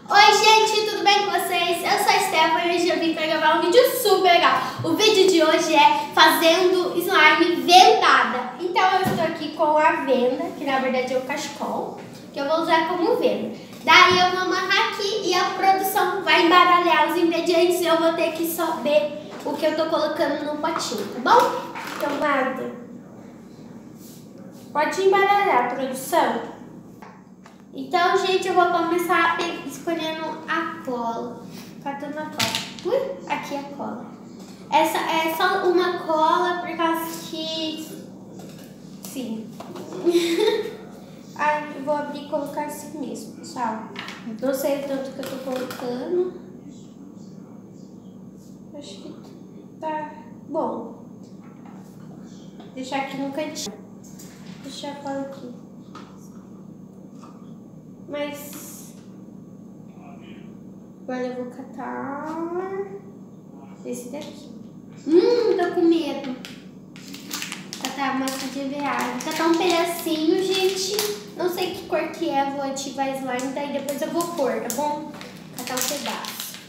Oi gente, tudo bem com vocês? Eu sou a Stephanie e hoje eu vim para gravar um vídeo super legal. O vídeo de hoje é fazendo slime vendada. Então eu estou aqui com a venda, que na verdade é o cachecol, que eu vou usar como venda. Daí eu vou amarrar aqui e a produção vai embaralhar os ingredientes e eu vou ter que saber o que eu tô colocando no potinho, tá bom? Então, Magda, pode embaralhar, produção. Então, gente, eu vou começar escolhendo a cola. Catando a cola. Ui, aqui a cola. Essa é só uma cola por causa que... Sim. Ai, eu vou abrir e colocar assim mesmo, pessoal. Não sei o tanto que eu tô colocando. Acho que tá bom. Deixar aqui no cantinho. Deixar a cola aqui. Mas agora eu vou catar esse daqui. Tô com medo. Catar a massa de EVA. Vou catar um pedacinho, gente. Não sei que cor que é, vou ativar slime, daí depois eu vou pôr, tá bom? Catar um pedaço.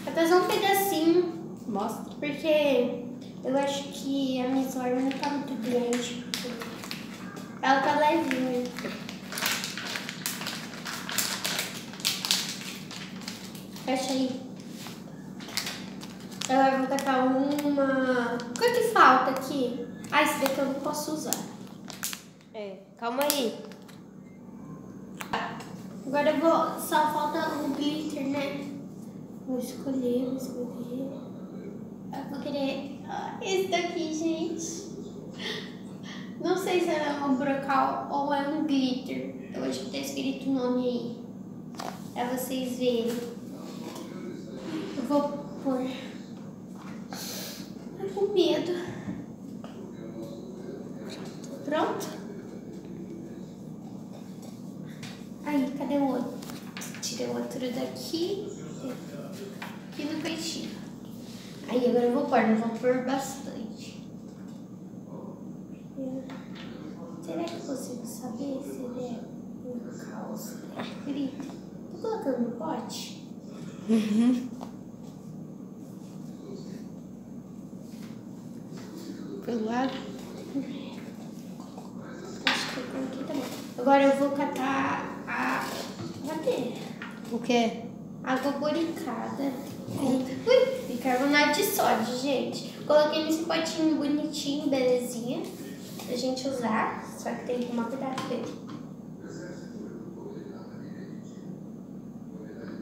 Catar só um pedacinho. Mostra. Porque eu acho que a minha slime não tá muito grande. Ela tá levinha. Fecha aí. Agora eu vou catar uma... Quanto que falta aqui? Ah, esse daqui eu não posso usar. Calma aí. Agora eu vou... Só falta o glitter, né? Vou escolher. Eu vou querer... esse daqui, gente. Não sei se é um brocal ou é um glitter. Eu acho que tá escrito o nome aí. Pra vocês verem. Eu vou pôr. Tô com medo. Pronto? Aí, cadê o outro? Tirei o outro daqui. Aqui no peitinho. Aí, agora eu vou pôr. Não vou pôr bastante. Será que eu consigo saber se ele é um calça? Grita. Tô colocando no pote? Pelo lado? Acho que eu coloquei também. Agora eu vou catar a... Cadê? O quê? Água boricada. Ui, bicarbonato de sódio, gente. Coloquei nesse potinho bonitinho, belezinha. Pra gente usar. Só que tem que tomar cuidado com ele.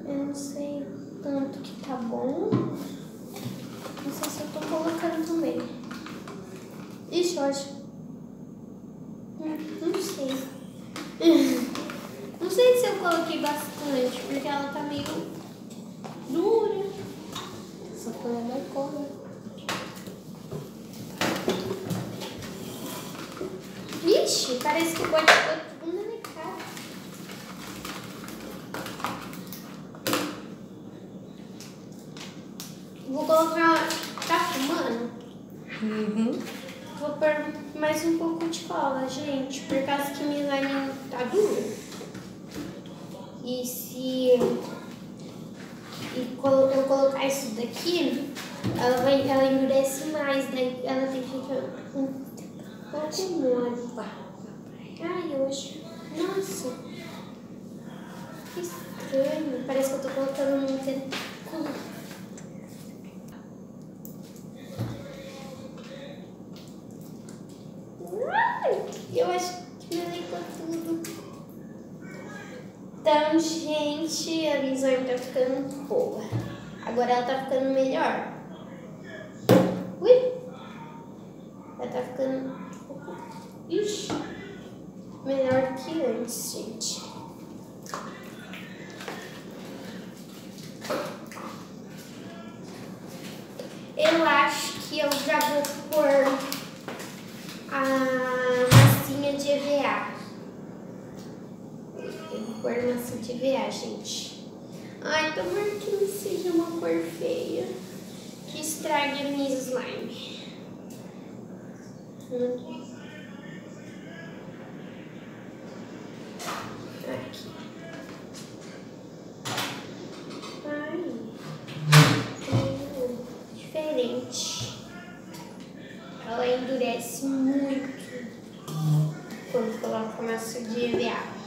Eu não sei tanto que tá bom. Não sei se eu tô colocando também. Ixi, eu acho... Não sei. Não sei se eu coloquei bastante, porque ela tá meio dura. Só que ela é cor. Vixe, parece que pode pôr tudo na minha cara. Vou colocar... Tá fumando? Vou pôr mais um pouco de cola, gente, por causa que minha slime tá dura. E se eu colocar isso daqui, ela endurece mais, daí ela tem que ficar um pouco mole. Ai, eu acho... Nossa, que estranho. Parece que eu tô colocando muito... Eu acho que me limpou tudo. Então, gente, a slime tá ficando boa. Agora ela tá ficando melhor. Ui! Ela tá ficando... Ixi! Melhor que antes, gente. Eu acho que eu já vou pôr a massinha de EVA. Eu vou pôr massinha de EVA, gente. Ai, tomara que não seja uma cor feia que estrague a minha slime. Aqui. Ai. Diferente. Ela endurece muito quando coloca massa de EVA.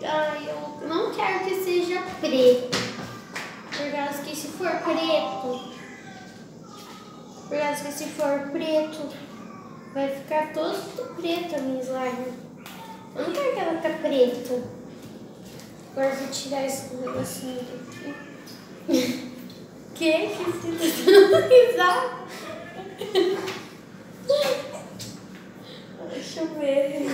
Ai, eu não quero que seja preto. Por causa que se for preto, vai ficar todo preto a minha slime. Eu não quero que ela fique preta. Agora eu vou tirar esse negocinho daqui. Que você tá dando risada? Deixa eu ver.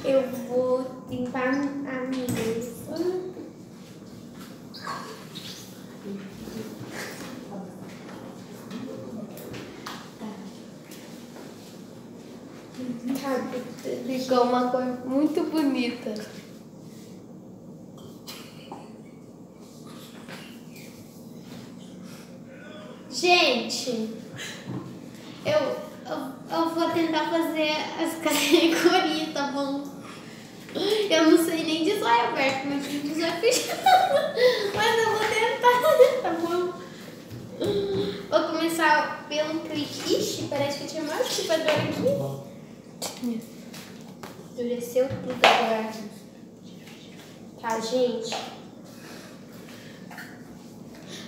Eu vou limpar a mesa. Ficou uma cor muito bonita. Gente, eu vou tentar fazer as categorias, tá bom? Eu não sei nem de zóio aberto, mas de zóio fechado. Mas eu vou tentar, tá bom? Vou começar pelo clique. Ixi, parece que tinha mais atipador aqui. Endureceu tudo agora. Tá, gente?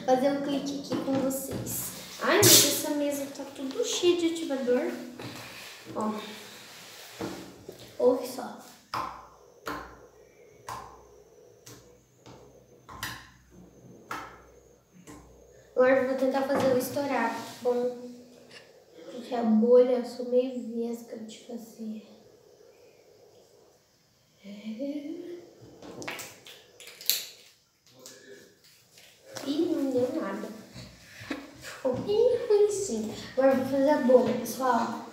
Fazer um clique aqui com vocês. Ai, mas essa mesa tá tudo cheia de ativador. Ó. Ouve só. Agora eu vou tentar fazer eu estourar, tá bom? Porque a bolha eu sou meio vesga de fazer. Ih, não deu nada. Ficou bem ruimzinho. Agora eu vou fazer a bolha, pessoal.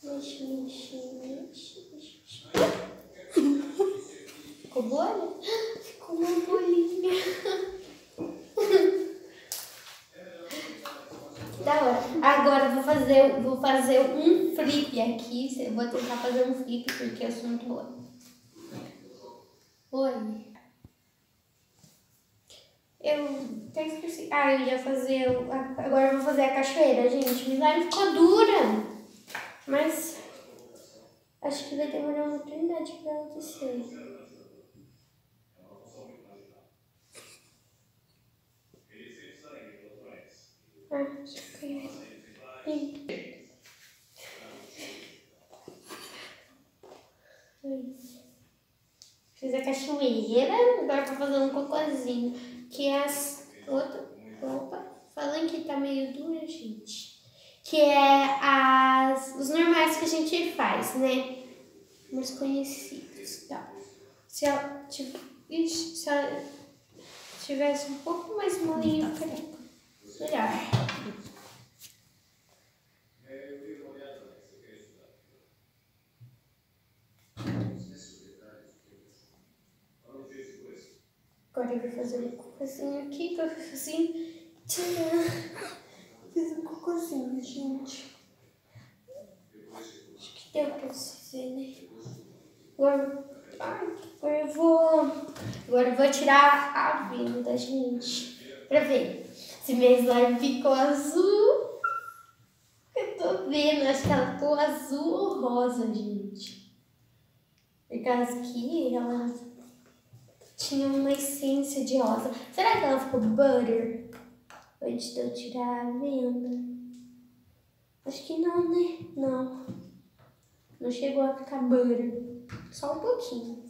Mexe. Ficou bolha? Ficou uma bolinha. Da hora. Agora eu vou fazer um flip aqui. Eu vou tentar fazer um flip porque eu sou muito boa. Oi. Eu até esqueci. Ah, eu ia fazer. Agora eu vou fazer a cachoeira, gente. Minha slime ficou dura. Mas acho que vai demorar uma eternidade pra ela descer. Ah, acho que fiz a cachoeira, agora vou fazer um cocôzinho. Que é as outras. Opa, falando que tá meio dura, gente. Que é os normais que a gente faz, né? Mais conhecidos. Tá. Se ela tivesse um pouco mais molinho, ficaria melhor. Agora eu vou fazer um cocôzinho aqui, que eu fiz assim, fiz um cocôzinho, gente. Acho que deu pra vocês verem, né? Agora eu vou tirar a venda, gente, pra ver se minha slime ficou azul. Eu tô vendo, acho que ela ficou azul ou rosa, gente. Por causa que ela tinha uma essência de rosa. Será que ela ficou butter? Antes de eu tirar a venda. Acho que não, né? Não. Não chegou a ficar butter. Só um pouquinho.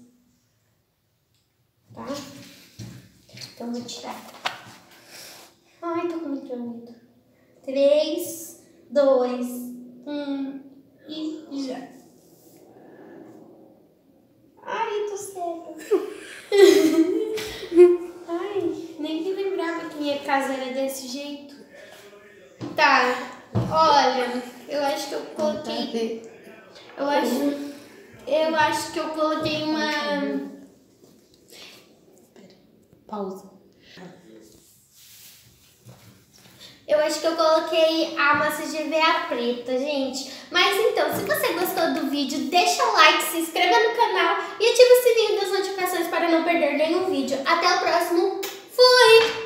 Tá? Então vou tirar. Ai, tô com muito medo. 3, 2, 1 e já. Ai, tô cega. Ai, nem me lembrava que minha casa era desse jeito. Tá, olha, eu acho que eu coloquei. Eu acho que eu coloquei uma. Pausa. Eu acho que eu coloquei a massa de EVA preta, gente. Mas então, se você gostou do vídeo, deixa o like, se inscreva no canal e ativa o sininho das notificações para não perder nenhum vídeo. Até o próximo. Fui!